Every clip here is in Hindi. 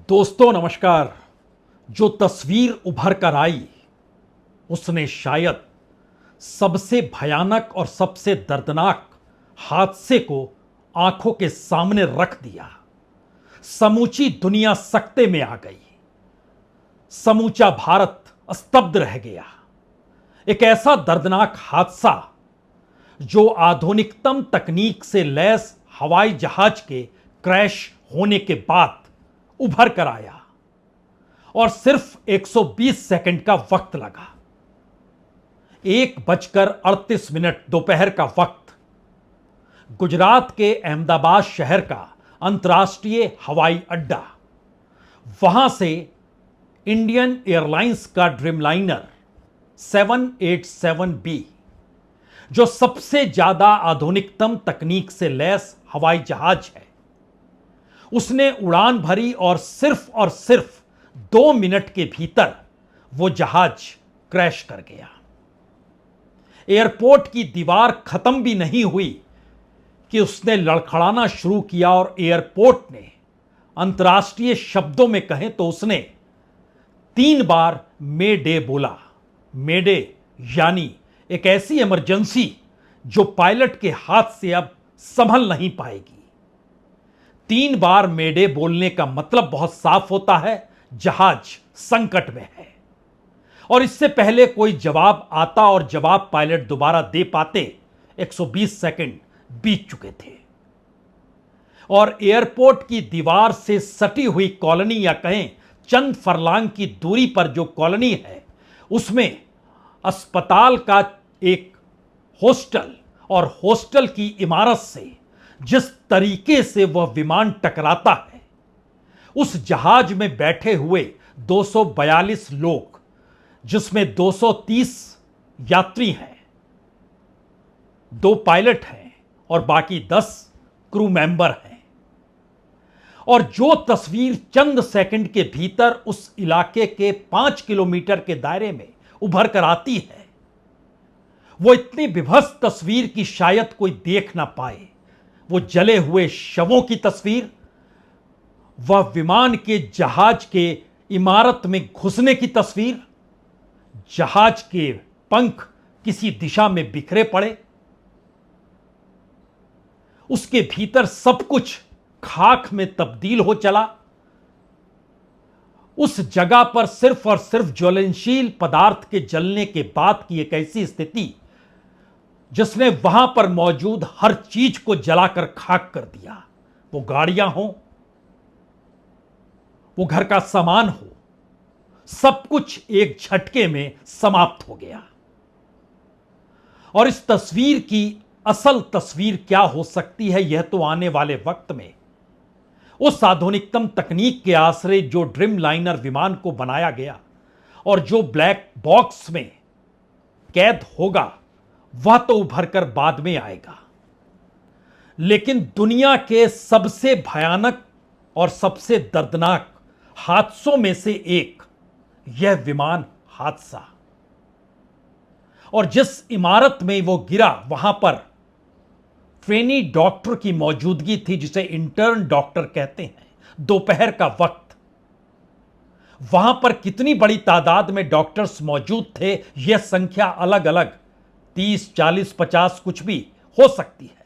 दोस्तों नमस्कार। जो तस्वीर उभर कर आई उसने शायद सबसे भयानक और सबसे दर्दनाक हादसे को आंखों के सामने रख दिया। समूची दुनिया सकते में आ गई। समूचा भारत स्तब्ध रह गया। एक ऐसा दर्दनाक हादसा जो आधुनिकतम तकनीक से लैस हवाई जहाज के क्रैश होने के बाद उभर कर आया और सिर्फ 120 सेकंड का वक्त लगा। 1:38 दोपहर का वक्त गुजरात के अहमदाबाद शहर का अंतर्राष्ट्रीय हवाई अड्डा। वहां से इंडियन एयरलाइंस का ड्रीमलाइनर 787B, जो सबसे ज्यादा आधुनिकतम तकनीक से लैस हवाई जहाज है, उसने उड़ान भरी और सिर्फ 2 मिनट के भीतर वो जहाज क्रैश कर गया। एयरपोर्ट की दीवार खत्म भी नहीं हुई कि उसने लड़खड़ाना शुरू किया और एयरपोर्ट ने अंतर्राष्ट्रीय शब्दों में कहें तो उसने 3 बार मे डे बोला। मे डे यानी एक ऐसी इमरजेंसी जो पायलट के हाथ से अब संभल नहीं पाएगी। 3 बार मेडे बोलने का मतलब बहुत साफ होता है, जहाज संकट में है। और इससे पहले कोई जवाब आता और जवाब पायलट दोबारा दे पाते 120 सेकंड बीत चुके थे। और एयरपोर्ट की दीवार से सटी हुई कॉलोनी या कहें चंद फरलांग की दूरी पर जो कॉलोनी है, उसमें अस्पताल का एक हॉस्टल और हॉस्टल की इमारत से जिस तरीके से वह विमान टकराता है, उस जहाज में बैठे हुए 242 लोग, जिसमें 230 यात्री हैं, 2 पायलट हैं और बाकी 10 क्रू मेंबर हैं। और जो तस्वीर चंद सेकंड के भीतर उस इलाके के 5 किलोमीटर के दायरे में उभर कर आती है, वो इतनी विभत्स तस्वीर की शायद कोई देख ना पाए। वो जले हुए शवों की तस्वीर, वह विमान के जहाज के इमारत में घुसने की तस्वीर, जहाज के पंख किसी दिशा में बिखरे पड़े, उसके भीतर सब कुछ खाक में तब्दील हो चला। उस जगह पर सिर्फ और सिर्फ ज्वलनशील पदार्थ के जलने के बाद की एक ऐसी स्थिति जिसने वहां पर मौजूद हर चीज को जलाकर खाक कर दिया। वो गाड़ियां हो, वो घर का सामान हो, सब कुछ एक झटके में समाप्त हो गया। और इस तस्वीर की असल तस्वीर क्या हो सकती है, यह तो आने वाले वक्त में उस आधुनिकतम तकनीक के आश्रय जो ड्रीमलाइनर विमान को बनाया गया और जो ब्लैक बॉक्स में कैद होगा, वह तो उभर कर बाद में आएगा। लेकिन दुनिया के सबसे भयानक और सबसे दर्दनाक हादसों में से एक यह विमान हादसा। और जिस इमारत में वो गिरा, वहां पर ट्रेनी डॉक्टर की मौजूदगी थी, जिसे इंटर्न डॉक्टर कहते हैं। दोपहर का वक्त, वहां पर कितनी बड़ी तादाद में डॉक्टर्स मौजूद थे, यह संख्या अलग अलग 30, 40, 50 कुछ भी हो सकती है।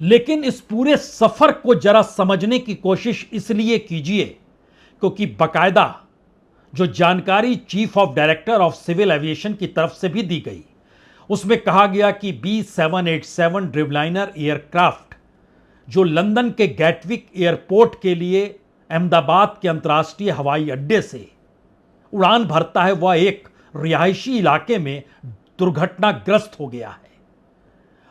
लेकिन इस पूरे सफर को जरा समझने की कोशिश इसलिए कीजिए क्योंकि बकायदा जो जानकारी chief of director of civil aviation की तरफ से भी दी गई, उसमें कहा गया कि B787 ड्रीमलाइनर एयरक्राफ्ट जो लंदन के गैटविक एयरपोर्ट के लिए अहमदाबाद के अंतर्राष्ट्रीय हवाई अड्डे से उड़ान भरता है, वह एक रिहायशी इलाके में दुर्घटनाग्रस्त हो गया है।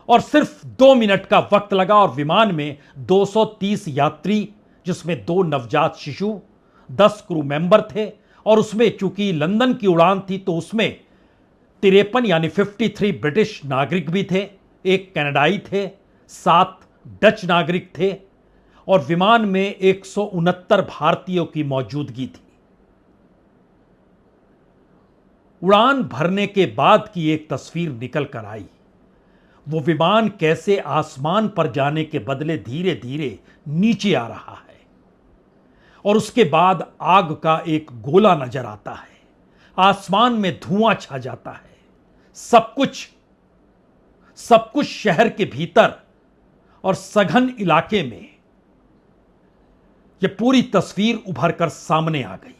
और सिर्फ 2 मिनट का वक्त लगा और विमान में 230 यात्री, जिसमें 2 नवजात शिशु, 10 क्रू मेंबर थे। और उसमें चूंकि लंदन की उड़ान थी तो उसमें 53 यानी 53 ब्रिटिश नागरिक भी थे, 1 कनाडाई थे, 7 डच नागरिक थे और विमान में 169 भारतीयों की मौजूदगी थी। उड़ान भरने के बाद की एक तस्वीर निकल कर आई। वो विमान कैसे आसमान पर जाने के बदले धीरे धीरे नीचे आ रहा है और उसके बाद आग का एक गोला नजर आता है। आसमान में धुआं छा जाता है। सब कुछ शहर के भीतर और सघन इलाके में यह पूरी तस्वीर उभर कर सामने आ गई।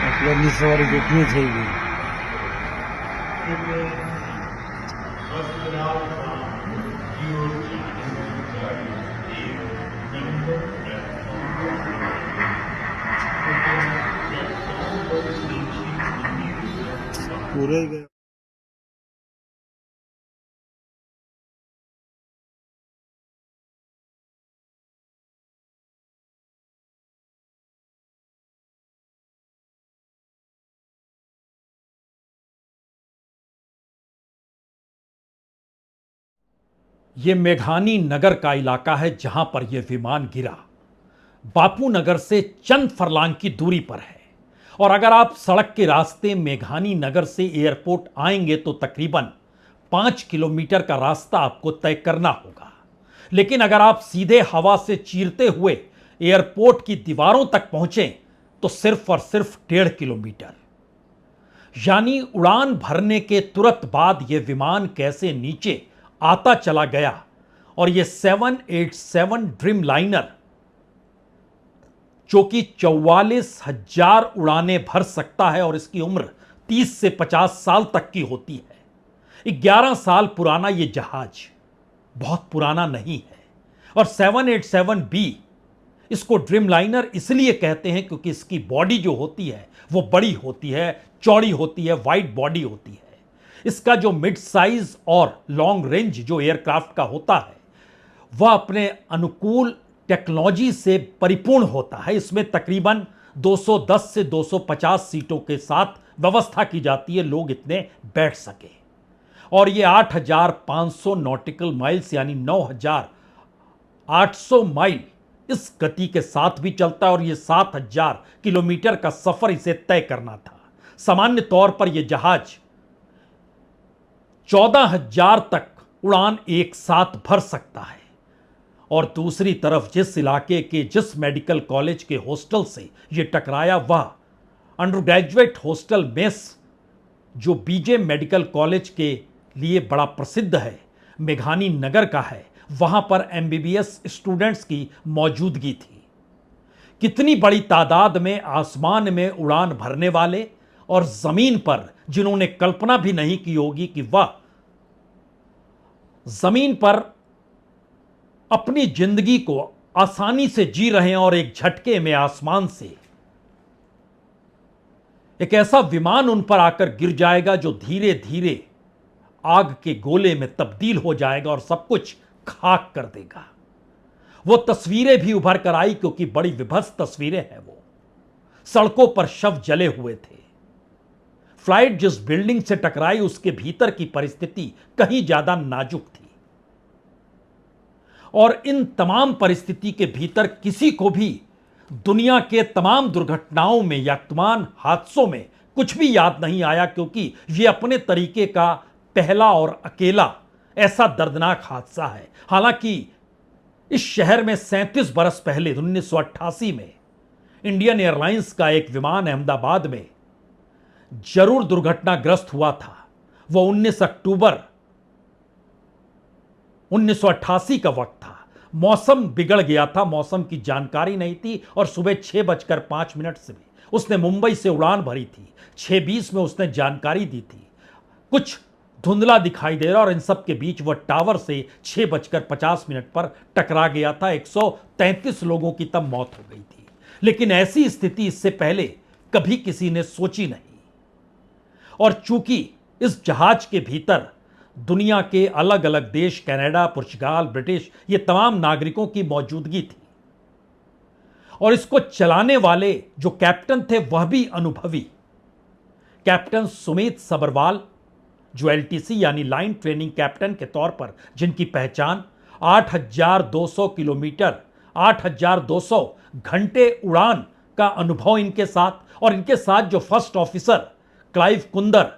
आपल्याला सवारी देखनी चाहिए। पूरे गए। यह मेघानी नगर का इलाका है जहां पर यह विमान गिरा। बापू नगर से चंद फरलांग की दूरी पर है। और अगर आप सड़क के रास्ते मेघानी नगर से एयरपोर्ट आएंगे तो तकरीबन 5 किलोमीटर का रास्ता आपको तय करना होगा। लेकिन अगर आप सीधे हवा से चीरते हुए एयरपोर्ट की दीवारों तक पहुंचे तो सिर्फ और सिर्फ 1.5 किलोमीटर। यानी उड़ान भरने के तुरंत बाद यह विमान कैसे नीचे आता चला गया और यह 787 ड्रीम लाइनर जो कि 44,000 उड़ानें भर सकता है और इसकी उम्र 30 से 50 साल तक की होती है। 11 साल पुराना यह जहाज बहुत पुराना नहीं है। और 787B इसको ड्रीम लाइनर इसलिए कहते हैं क्योंकि इसकी बॉडी जो होती है वो बड़ी होती है, चौड़ी होती है, वाइड बॉडी होती है। इसका जो मिड साइज और लॉन्ग रेंज जो एयरक्राफ्ट का होता है वह अपने अनुकूल टेक्नोलॉजी से परिपूर्ण होता है। इसमें तकरीबन 210 से 250 सीटों के साथ व्यवस्था की जाती है, लोग इतने बैठ सके। और ये 8,500 नॉटिकल माइल्स यानी 9,800 माइल इस गति के साथ भी चलता है और ये 7,000 किलोमीटर का सफर इसे तय करना था। सामान्य तौर पर यह जहाज 14,000 तक उड़ान एक साथ भर सकता है। और दूसरी तरफ जिस इलाके के जिस मेडिकल कॉलेज के हॉस्टल से यह टकराया वह अंडर ग्रेजुएट हॉस्टल मेस जो बीजे मेडिकल कॉलेज के लिए बड़ा प्रसिद्ध है, मेघानी नगर का है। वहां पर एमबीबीएस स्टूडेंट्स की मौजूदगी थी। कितनी बड़ी तादाद में आसमान में उड़ान भरने वाले और जमीन पर जिन्होंने कल्पना भी नहीं की होगी कि वह जमीन पर अपनी जिंदगी को आसानी से जी रहे हैं और एक झटके में आसमान से एक ऐसा विमान उन पर आकर गिर जाएगा जो धीरे धीरे आग के गोले में तब्दील हो जाएगा और सब कुछ खाक कर देगा। वो तस्वीरें भी उभर कर आई क्योंकि बड़ी विभत्स तस्वीरें हैं। वो सड़कों पर शव जले हुए थे। फ्लाइट जिस बिल्डिंग से टकराई उसके भीतर की परिस्थिति कहीं ज्यादा नाजुक थी। और इन तमाम परिस्थिति के भीतर किसी को भी दुनिया के तमाम दुर्घटनाओं में या तमाम हादसों में कुछ भी याद नहीं आया क्योंकि यह अपने तरीके का पहला और अकेला ऐसा दर्दनाक हादसा है। हालांकि इस शहर में 37 बरस पहले 1988 में इंडियन एयरलाइंस का एक विमान अहमदाबाद में जरूर दुर्घटनाग्रस्त हुआ था। वह 19 अक्टूबर 1988 का वक्त था। मौसम बिगड़ गया था, मौसम की जानकारी नहीं थी और सुबह 6:05 से उसने मुंबई से उड़ान भरी थी। 6:20 में उसने जानकारी दी थी। कुछ धुंधला दिखाई दे रहा और इन सब के बीच वह टावर से 6:50 पर टकरा गया था। 133 लोगों की तब मौत हो गई थी। लेकिन ऐसी स्थिति इससे पहले कभी किसी ने सोची नहीं। और चूंकि इस जहाज के भीतर दुनिया के अलग अलग देश, कनाडा, पुर्तगाल, ब्रिटिश, ये तमाम नागरिकों की मौजूदगी थी और इसको चलाने वाले जो कैप्टन थे वह भी अनुभवी कैप्टन सुमित सबरवाल जो एलटीसी यानी लाइन ट्रेनिंग कैप्टन के तौर पर जिनकी पहचान 8,200 किलोमीटर 8,200 घंटे उड़ान का अनुभव इनके साथ और इनके साथ जो फर्स्ट ऑफिसर क्लाइव कुंदर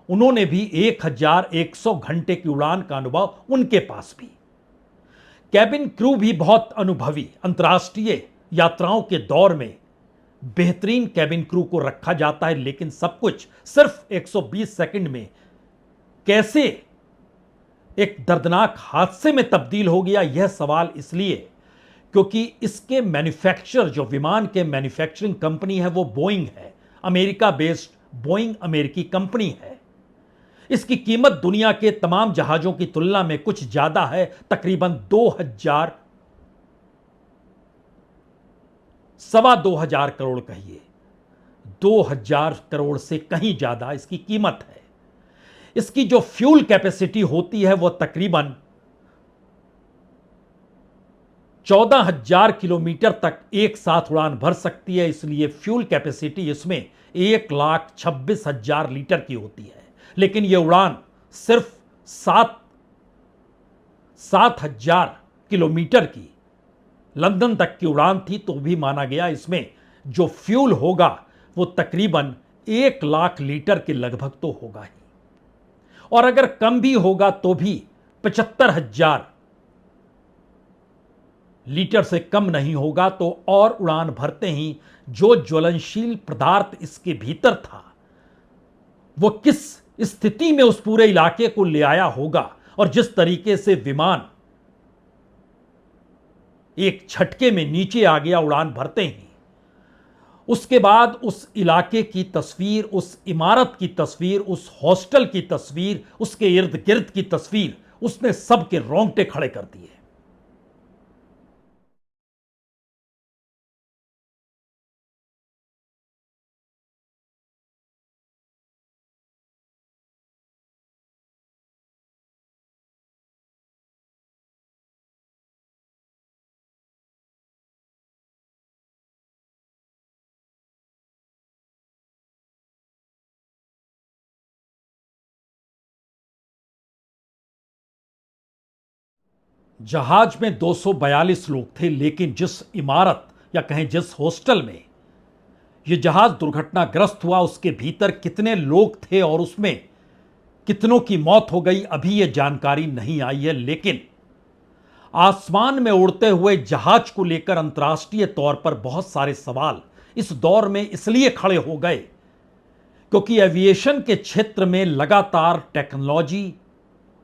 उन्होंने भी 1,100 घंटे की उड़ान का अनुभव उनके पास भी। कैबिन क्रू भी बहुत अनुभवी। अंतर्राष्ट्रीय यात्राओं के दौर में बेहतरीन कैबिन क्रू को रखा जाता है, लेकिन सब कुछ सिर्फ 120 सेकंड में कैसे एक दर्दनाक हादसे में तब्दील हो गया, यह सवाल इसलिए क्योंकि इसके मैन्युफैक्चरर, जो विमान के मैन्युफैक्चरिंग कंपनी है, वो बोइंग है। अमेरिका बेस्ड बोइंग अमेरिकी कंपनी है। इसकी कीमत दुनिया के तमाम जहाजों की तुलना में कुछ ज्यादा है, तकरीबन 2,000 करोड़ कहिए, 2,000 करोड़ से कहीं ज्यादा इसकी कीमत है। इसकी जो फ्यूल कैपेसिटी होती है वो तकरीबन 14,000 किलोमीटर तक एक साथ उड़ान भर सकती है। इसलिए फ्यूल कैपेसिटी इसमें 1,26,000 लीटर की होती है। लेकिन यह उड़ान सिर्फ 7,000 किलोमीटर की लंदन तक की उड़ान थी, तो भी माना गया इसमें जो फ्यूल होगा वो तकरीबन 1,00,000 लीटर के लगभग तो होगा ही, और अगर कम भी होगा तो भी 75,000 लीटर से कम नहीं होगा। तो और उड़ान भरते ही जो ज्वलनशील पदार्थ इसके भीतर था वो किस स्थिति में उस पूरे इलाके को ले आया होगा, और जिस तरीके से विमान एक झटके में नीचे आ गया उड़ान भरते ही, उसके बाद उस इलाके की तस्वीर, उस इमारत की तस्वीर, उस हॉस्टल की तस्वीर, उसके इर्द गिर्द की तस्वीर, उसने सबके रोंगटे खड़े कर दिए। जहाज में 242 लोग थे, लेकिन जिस इमारत या कहें जिस हॉस्टल में यह जहाज दुर्घटनाग्रस्त हुआ, उसके भीतर कितने लोग थे और उसमें कितनों की मौत हो गई, अभी यह जानकारी नहीं आई है। लेकिन आसमान में उड़ते हुए जहाज को लेकर अंतर्राष्ट्रीय तौर पर बहुत सारे सवाल इस दौर में इसलिए खड़े हो गए क्योंकि एविएशन के क्षेत्र में लगातार टेक्नोलॉजी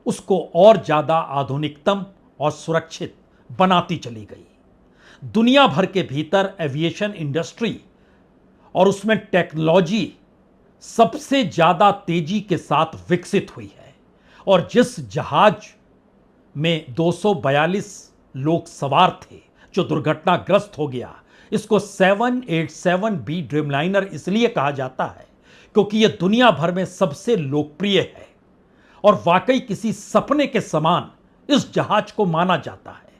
उसको और ज्यादा आधुनिकतम और सुरक्षित बनाती चली गई। दुनिया भर के भीतर एविएशन इंडस्ट्री और उसमें टेक्नोलॉजी सबसे ज्यादा तेजी के साथ विकसित हुई है। और जिस जहाज में 242 लोग सवार थे जो दुर्घटनाग्रस्त हो गया, इसको 787B ड्रीमलाइनर इसलिए कहा जाता है क्योंकि यह दुनिया भर में सबसे लोकप्रिय है और वाकई किसी सपने के समान इस जहाज को माना जाता है।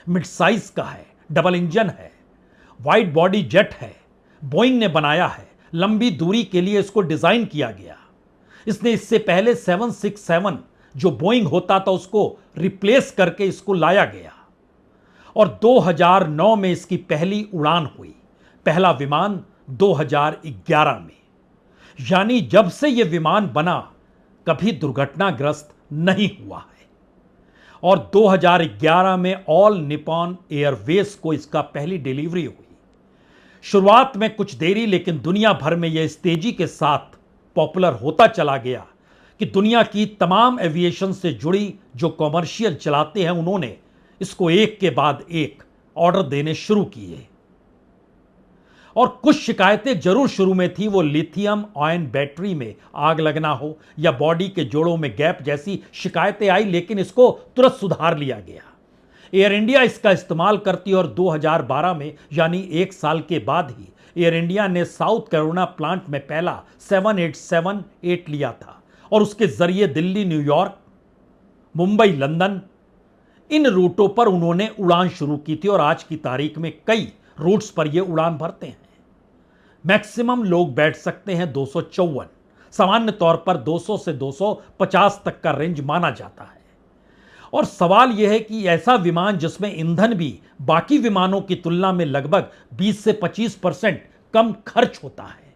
मिड साइज का है, डबल इंजन है, वाइड बॉडी जेट है, बोइंग ने बनाया है, लंबी दूरी के लिए इसको डिजाइन किया गया। इसने इससे पहले 767 जो बोइंग होता था उसको रिप्लेस करके इसको लाया गया और 2009 में इसकी पहली उड़ान हुई। पहला विमान 2011 में, यानी जब से यह विमान बना कभी दुर्घटनाग्रस्त नहीं हुआ है। और 2011 में ऑल निपॉन एयरवेज को इसका पहली डिलीवरी हुई। शुरुआत में कुछ देरी, लेकिन दुनिया भर में यह इस तेजी के साथ पॉपुलर होता चला गया कि दुनिया की तमाम एविएशन से जुड़ी जो कॉमर्शियल चलाते हैं उन्होंने इसको एक के बाद एक ऑर्डर देने शुरू किए। और कुछ शिकायतें जरूर शुरू में थी, वो लिथियम आयन बैटरी में आग लगना हो या बॉडी के जोड़ों में गैप जैसी शिकायतें आई, लेकिन इसको तुरंत सुधार लिया गया। एयर इंडिया इसका इस्तेमाल करती और 2012 में, यानी एक साल के बाद ही एयर इंडिया ने साउथ कैरोलिना प्लांट में पहला 787-8 लिया था और उसके जरिए दिल्ली, न्यूयॉर्क, मुंबई, लंदन, इन रूटों पर उन्होंने उड़ान शुरू की थी और आज की तारीख में कई रूट्स पर ये उड़ान भरते हैं। मैक्सिमम लोग बैठ सकते हैं 254, सामान्य तौर पर 200 से 250 तक का रेंज माना जाता है। और सवाल यह है कि ऐसा विमान जिसमें ईंधन भी बाकी विमानों की तुलना में लगभग 20 से 25% कम खर्च होता है,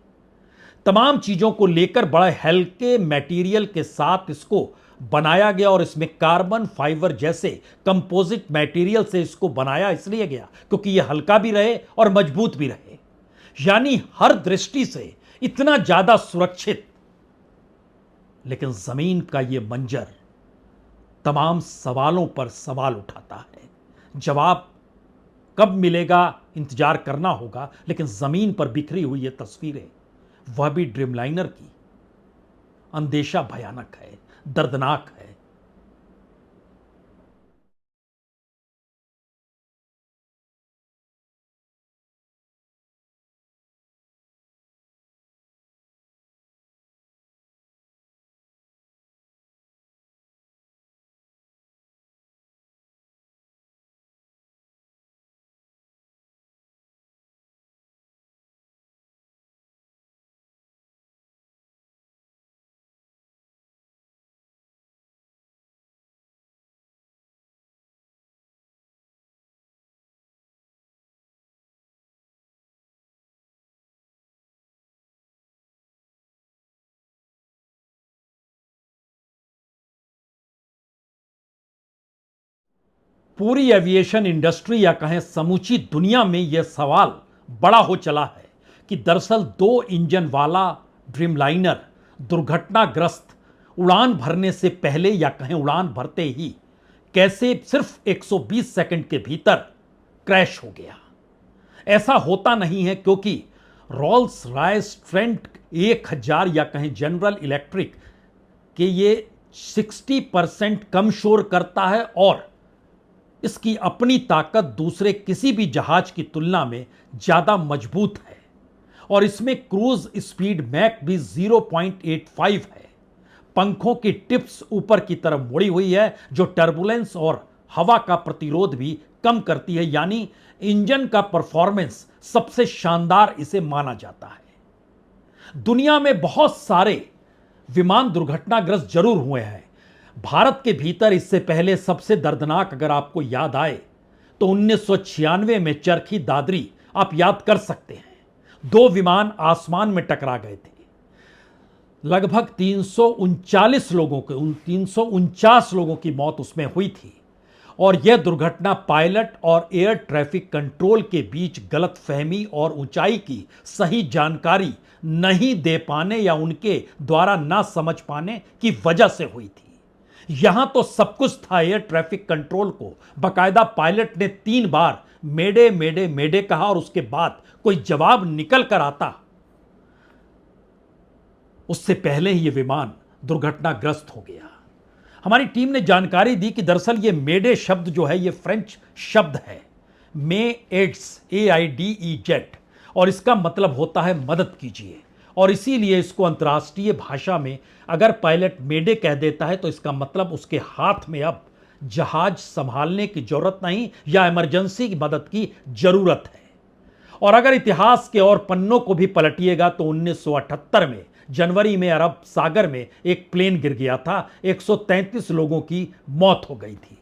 तमाम चीजों को लेकर बड़े हल्के मटेरियल के साथ इसको बनाया गया और इसमें कार्बन फाइबर जैसे कंपोजिट मटेरियल से इसको बनाया इसलिए गया क्योंकि यह हल्का भी रहे और मजबूत भी रहे, यानी हर दृष्टि से इतना ज्यादा सुरक्षित। लेकिन जमीन का यह मंजर तमाम सवालों पर सवाल उठाता है। जवाब कब मिलेगा इंतजार करना होगा, लेकिन जमीन पर बिखरी हुई ये तस्वीरें, वह भी ड्रीमलाइनर की, अंदेशा भयानक है, दर्दनाक है। पूरी एविएशन इंडस्ट्री या कहें समूची दुनिया में यह सवाल बड़ा हो चला है कि दरअसल 2 इंजन वाला ड्रीमलाइनर दुर्घटनाग्रस्त उड़ान भरने से पहले या कहें उड़ान भरते ही कैसे सिर्फ 120 सेकंड के भीतर क्रैश हो गया। ऐसा होता नहीं है क्योंकि रोल्स रॉयस ट्रेंट 1000 या कहें जनरल इलेक्ट्रिक के ये 60% कम शोर करता है और इसकी अपनी ताकत दूसरे किसी भी जहाज की तुलना में ज्यादा मजबूत है और इसमें क्रूज स्पीड मैक भी 0.85 है। पंखों की टिप्स ऊपर की तरफ मुड़ी हुई है जो टर्बुलेंस और हवा का प्रतिरोध भी कम करती है, यानी इंजन का परफॉर्मेंस सबसे शानदार इसे माना जाता है। दुनिया में बहुत सारे विमान दुर्घटनाग्रस्त जरूर हुए हैं। भारत के भीतर इससे पहले सबसे दर्दनाक अगर आपको याद आए तो 1996 में चरखी दादरी आप याद कर सकते हैं। 2 विमान आसमान में टकरा गए थे, लगभग 339 लोगों की मौत उसमें हुई थी और यह दुर्घटना पायलट और एयर ट्रैफिक कंट्रोल के बीच गलतफहमी और ऊंचाई की सही जानकारी नहीं दे पाने या उनके द्वारा ना समझ पाने की वजह से हुई थी। यहां तो सब कुछ था। एयर ट्रैफिक कंट्रोल को बकायदा पायलट ने 3 बार मेडे मेडे मेडे कहा और उसके बाद कोई जवाब निकल कर आता, उससे पहले ही यह विमान दुर्घटनाग्रस्त हो गया। हमारी टीम ने जानकारी दी कि दरअसल यह मेडे शब्द जो है यह फ्रेंच शब्द है, मे एड्स AIDE और इसका मतलब होता है मदद कीजिए और इसीलिए इसको अंतर्राष्ट्रीय भाषा में अगर पायलट मेडे कह देता है तो इसका मतलब उसके हाथ में अब जहाज संभालने की जरूरत नहीं या इमरजेंसी की मदद की जरूरत है। और अगर इतिहास के और पन्नों को भी पलटिएगा तो 1978 में जनवरी में अरब सागर में एक प्लेन गिर गया था, 133 लोगों की मौत हो गई थी।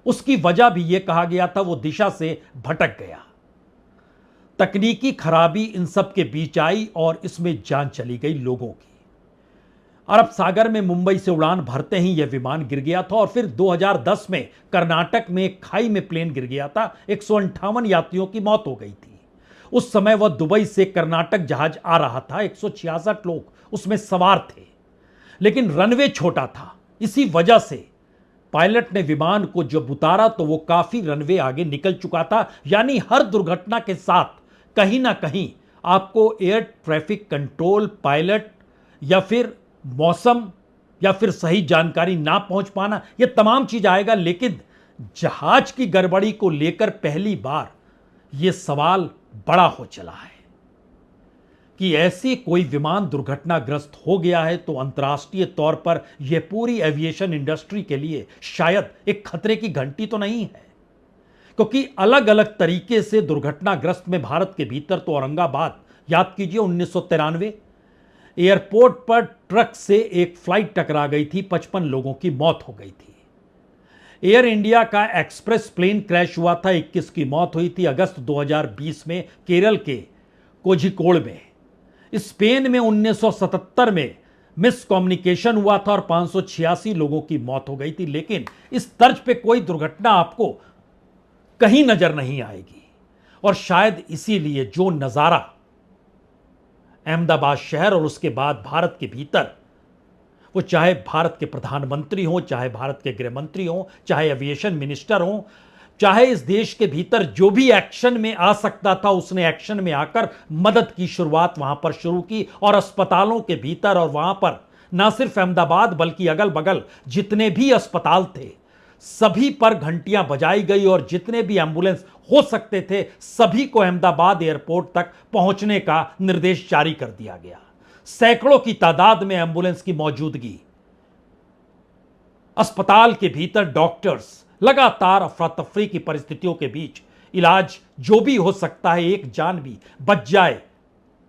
उसकी वजह भी यह कहा गया था वो दिशा से भटक गया। तकनीकी खराबी इन सब के बीच आई और इसमें जान चली गई लोगों की। अरब सागर में मुंबई से उड़ान भरते ही यह विमान गिर गया था और फिर 2010 में कर्नाटक में एक खाई में प्लेन गिर गया था, 158 यात्रियों की मौत हो गई थी। उस समय वह दुबई से कर्नाटक जहाज आ रहा था, 166 लोग उसमें सवार थे, लेकिन रनवे छोटा था। इसी वजह से पायलट ने विमान को जब उतारा तो वो काफी रनवे आगे निकल चुका था, यानी हर दुर्घटना के साथ कहीं ना कहीं आपको एयर ट्रैफिक कंट्रोल, पायलट या फिर मौसम या फिर सही जानकारी ना पहुंच पाना, यह तमाम चीज आएगा। लेकिन जहाज की गड़बड़ी को लेकर पहली बार यह सवाल बड़ा हो चला है कि ऐसे कोई विमान दुर्घटनाग्रस्त हो गया है तो अंतर्राष्ट्रीय तौर पर यह पूरी एविएशन इंडस्ट्री के लिए शायद एक खतरे की घंटी तो नहीं है, क्योंकि अलग अलग तरीके से दुर्घटनाग्रस्त में भारत के भीतर तो औरंगाबाद याद कीजिए 1993 एयरपोर्ट पर ट्रक से एक फ्लाइट टकरा गई थी, 55 लोगों की मौत हो गई थी। एयर इंडिया का एक्सप्रेस प्लेन क्रैश हुआ था, 21 की मौत हुई थी अगस्त 2020 में केरल के कोझिकोड में। स्पेन में 1977 में मिसकम्युनिकेशन हुआ था और 586 लोगों की मौत हो गई थी, लेकिन इस तर्ज पे कोई दुर्घटना आपको कहीं नजर नहीं आएगी। और शायद इसीलिए जो नजारा अहमदाबाद शहर और उसके बाद भारत के भीतर, वो चाहे भारत के प्रधानमंत्री हों, चाहे भारत के गृह मंत्री हों, चाहे एविएशन मिनिस्टर हों, चाहे इस देश के भीतर जो भी एक्शन में आ सकता था उसने एक्शन में आकर मदद की शुरुआत वहां पर शुरू की। और अस्पतालों के भीतर और वहां पर ना सिर्फ अहमदाबाद बल्कि अगल बगल जितने भी अस्पताल थे सभी पर घंटियां बजाई गई और जितने भी एम्बुलेंस हो सकते थे सभी को अहमदाबाद एयरपोर्ट तक पहुंचने का निर्देश जारी कर दिया गया। सैकड़ों की तादाद में एम्बुलेंस की मौजूदगी, अस्पताल के भीतर डॉक्टर्स लगातार अफरा तफरी की परिस्थितियों के बीच इलाज जो भी हो सकता है, एक जान भी बच जाए,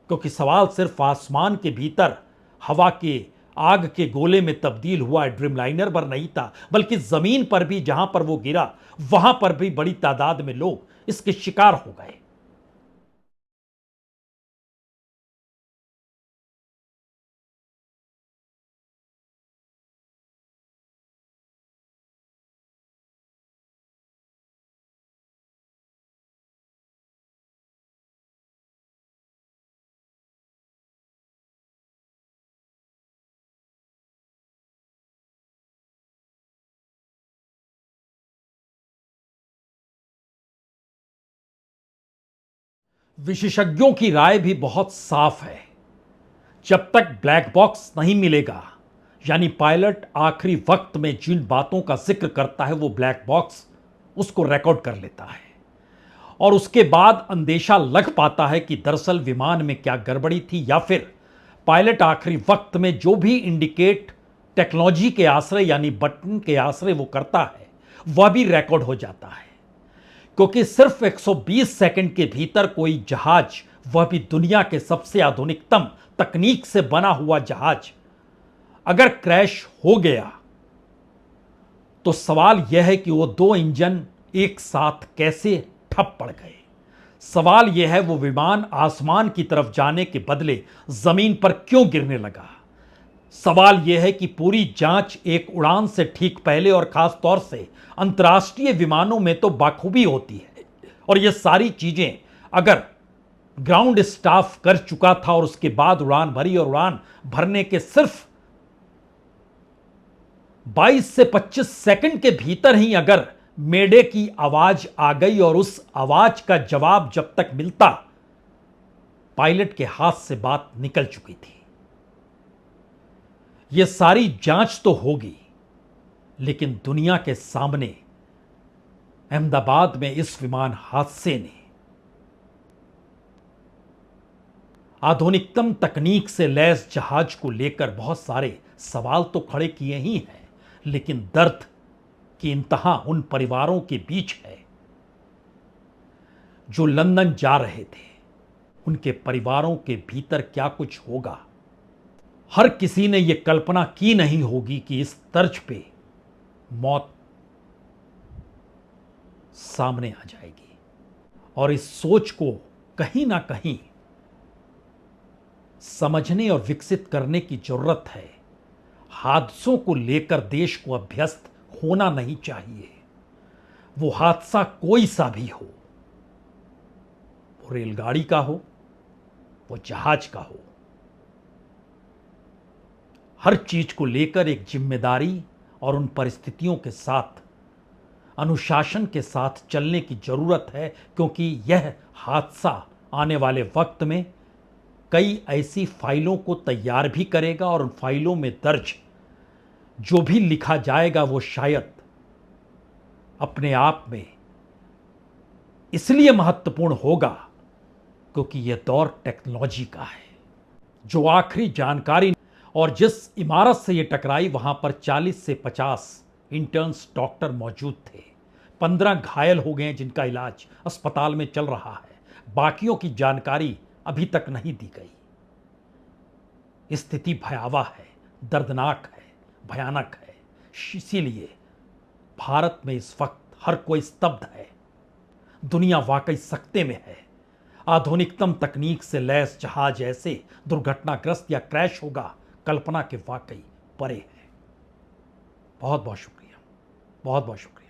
क्योंकि सवाल सिर्फ आसमान के भीतर हवा के आग के गोले में तब्दील हुआ ड्रीमलाइनर पर नहीं था, बल्कि जमीन पर भी जहां पर वो गिरा वहां पर भी बड़ी तादाद में लोग इसके शिकार हो गए। विशेषज्ञों की राय भी बहुत साफ है। जब तक ब्लैक बॉक्स नहीं मिलेगा, यानी पायलट आखिरी वक्त में जिन बातों का जिक्र करता है वो ब्लैक बॉक्स उसको रिकॉर्ड कर लेता है और उसके बाद अंदेशा लग पाता है कि दरअसल विमान में क्या गड़बड़ी थी, या फिर पायलट आखिरी वक्त में जो भी इंडिकेट टेक्नोलॉजी के आश्रय यानी बटन के आश्रय वो करता है वह भी रिकॉर्ड हो जाता है। क्योंकि सिर्फ 120 सेकंड के भीतर कोई जहाज, वह भी दुनिया के सबसे आधुनिकतम तकनीक से बना हुआ जहाज, अगर क्रैश हो गया तो सवाल यह है कि वो दो इंजन एक साथ कैसे ठप पड़ गए। सवाल यह है वो विमान आसमान की तरफ जाने के बदले जमीन पर क्यों गिरने लगा। सवाल यह है कि पूरी जांच एक उड़ान से ठीक पहले और खास तौर से अंतर्राष्ट्रीय विमानों में तो बाखूबी होती है, और यह सारी चीजें अगर ग्राउंड स्टाफ कर चुका था और उसके बाद उड़ान भरी और उड़ान भरने के सिर्फ 22 से 25 सेकंड के भीतर ही अगर मेडे की आवाज आ गई और उस आवाज का जवाब जब तक मिलता, पायलट के हाथ से बात निकल चुकी थी। यह सारी जांच तो होगी, लेकिन दुनिया के सामने अहमदाबाद में इस विमान हादसे ने आधुनिकतम तकनीक से लैस जहाज को लेकर बहुत सारे सवाल तो खड़े किए ही हैं, लेकिन दर्द की इंतहा उन परिवारों के बीच है जो लंदन जा रहे थे। उनके परिवारों के भीतर क्या कुछ होगा, हर किसी ने यह कल्पना की नहीं होगी कि इस तर्ज पे मौत सामने आ जाएगी। और इस सोच को कहीं ना कहीं समझने और विकसित करने की जरूरत है। हादसों को लेकर देश को अभ्यस्त होना नहीं चाहिए। वो हादसा कोई सा भी हो, वो रेलगाड़ी का हो, वो जहाज का हो, हर चीज को लेकर एक जिम्मेदारी और उन परिस्थितियों के साथ अनुशासन के साथ चलने की जरूरत है, क्योंकि यह हादसा आने वाले वक्त में कई ऐसी फाइलों को तैयार भी करेगा और उन फाइलों में दर्ज जो भी लिखा जाएगा वो शायद अपने आप में इसलिए महत्वपूर्ण होगा क्योंकि यह दौर टेक्नोलॉजी का है। जो आखिरी जानकारी और जिस इमारत से यह टकराई वहां पर 40 से 50 इंटर्न्स डॉक्टर मौजूद थे। 15 घायल हो गए जिनका इलाज अस्पताल में चल रहा है। बाकियों की जानकारी अभी तक नहीं दी गई। स्थिति भयावह है, दर्दनाक है, भयानक है। इसीलिए भारत में इस वक्त हर कोई स्तब्ध है। दुनिया वाकई सकते में है। आधुनिकतम तकनीक से लैस जहाज ऐसे दुर्घटनाग्रस्त या क्रैश होगा, कल्पना के वाकई परे है। बहुत बहुत शुक्रिया, बहुत बहुत शुक्रिया।